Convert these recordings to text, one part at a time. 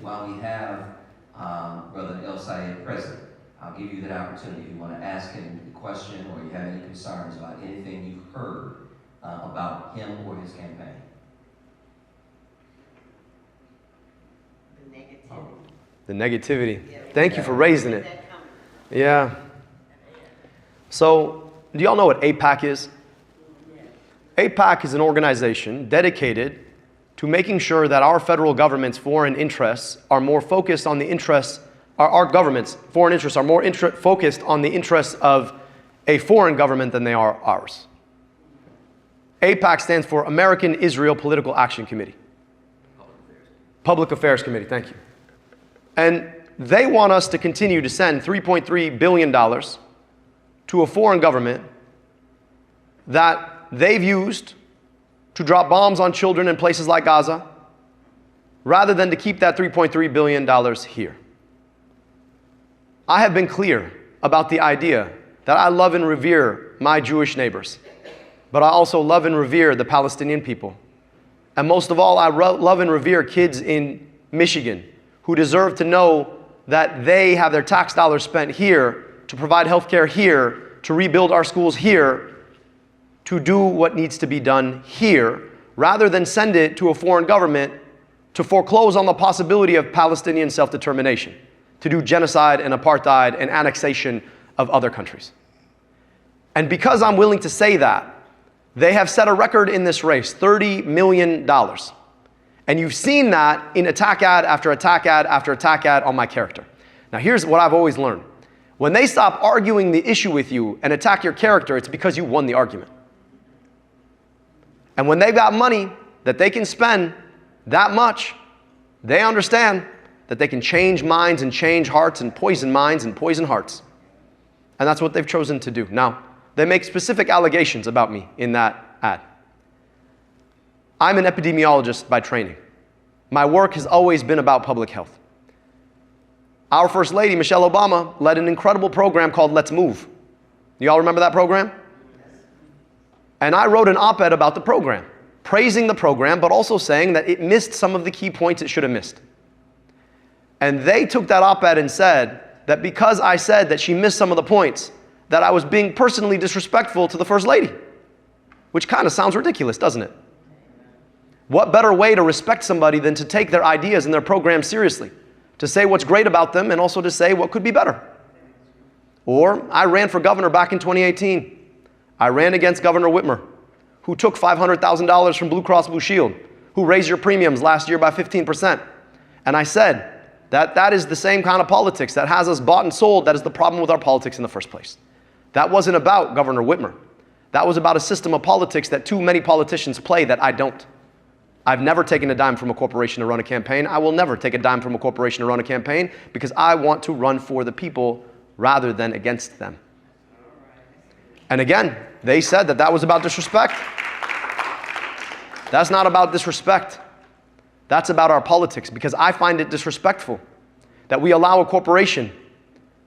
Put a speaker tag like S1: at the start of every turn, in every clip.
S1: While we have Brother El-Sayed present, I'll give you that opportunity if you want to ask him a question or you have any concerns about anything you've heard about him or his campaign.
S2: The negativity. Thank you for raising it. Yeah. So, do y'all know what AIPAC is? AIPAC is an organization dedicated to making sure that our federal government's foreign interests are more focused on the interests, our government's foreign interests are more focused on the interests of a foreign government than they are ours. AIPAC stands for American Israel Political Action Committee. Public Affairs Committee, thank you. And they want us to continue to send $3.3 billion to a foreign government that they've used to drop bombs on children in places like Gaza, rather than to keep that $3.3 billion here. I have been clear about the idea that I love and revere my Jewish neighbors, but I also love and revere the Palestinian people. And most of all, I love and revere kids in Michigan who deserve to know that they have their tax dollars spent here to provide health care here, to rebuild our schools here, to do what needs to be done here, rather than send it to a foreign government to foreclose on the possibility of Palestinian self-determination, to do genocide and apartheid and annexation of other countries. And because I'm willing to say that, they have set a record in this race, $30 million. And you've seen that in attack ad after attack ad after attack ad on my character. Now here's what I've always learned. When they stop arguing the issue with you and attack your character, it's because you won the argument. And when they've got money that they can spend that much, they understand that they can change minds and change hearts and poison minds and poison hearts. And that's what they've chosen to do. Now, they make specific allegations about me in that ad. I'm an epidemiologist by training. My work has always been about public health. Our First Lady, Michelle Obama, led an incredible program called Let's Move. You all remember that program? And I wrote an op-ed about the program, praising the program, but also saying that it missed some of the key points it should have missed. And they took that op-ed and said that because I said that she missed some of the points, that I was being personally disrespectful to the First Lady, which kind of sounds ridiculous, doesn't it? What better way to respect somebody than to take their ideas and their program seriously, to say what's great about them and also to say what could be better. Or I ran for governor back in 2018. I ran against Governor Whitmer, who took $500,000 from Blue Cross Blue Shield, who raised your premiums last year by 15%. And I said that that is the same kind of politics that has us bought and sold. That is the problem with our politics in the first place. That wasn't about Governor Whitmer. That was about a system of politics that too many politicians play that I don't. I've never taken a dime from a corporation to run a campaign. I will never take a dime from a corporation to run a campaign because I want to run for the people rather than against them. And again, they said that that was about disrespect. That's not about disrespect. That's about our politics, because I find it disrespectful that we allow a corporation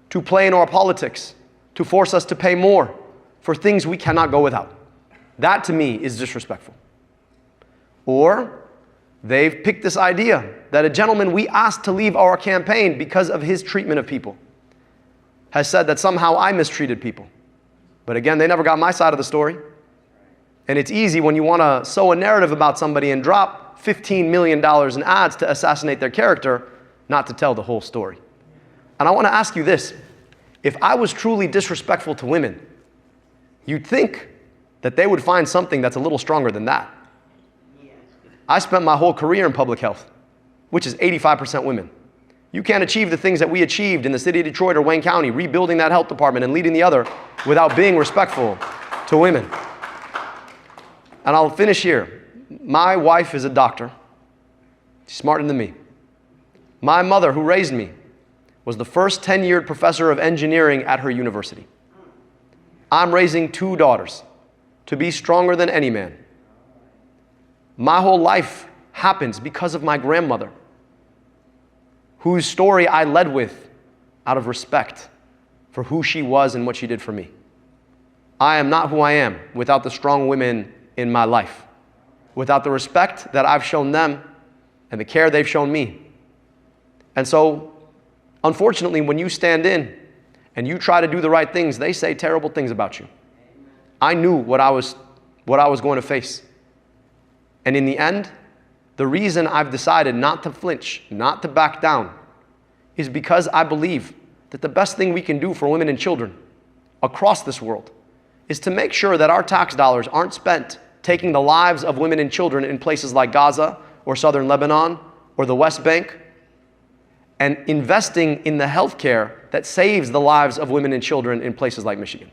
S2: to play in our politics, to force us to pay more for things we cannot go without. That to me is disrespectful. Or they've picked this idea that a gentleman we asked to leave our campaign because of his treatment of people has said that somehow I mistreated people. But again, they never got my side of the story. And it's easy when you want to sow a narrative about somebody and drop $15 million in ads to assassinate their character, not to tell the whole story. And I want to ask you this. If I was truly disrespectful to women, you'd think that they would find something that's a little stronger than that. I spent my whole career in public health, which is 85% women. You can't achieve the things that we achieved in the city of Detroit or Wayne County, rebuilding that health department and leading the other, without being respectful to women. And I'll finish here. My wife is a doctor. She's smarter than me. My mother, who raised me, was the first tenured professor of engineering at her university. I'm raising 2 daughters to be stronger than any man. My whole life happens because of my grandmother, whose story I led with out of respect for who she was and what she did for me. I am not who I am without the strong women in my life, without the respect that I've shown them and the care they've shown me. And so, unfortunately, when you stand in and you try to do the right things, they say terrible things about you. I knew what I was going to face. And in the end, the reason I've decided not to flinch, not to back down, is because I believe that the best thing we can do for women and children across this world is to make sure that our tax dollars aren't spent taking the lives of women and children in places like Gaza or southern Lebanon or the West Bank and investing in the healthcare that saves the lives of women and children in places like Michigan.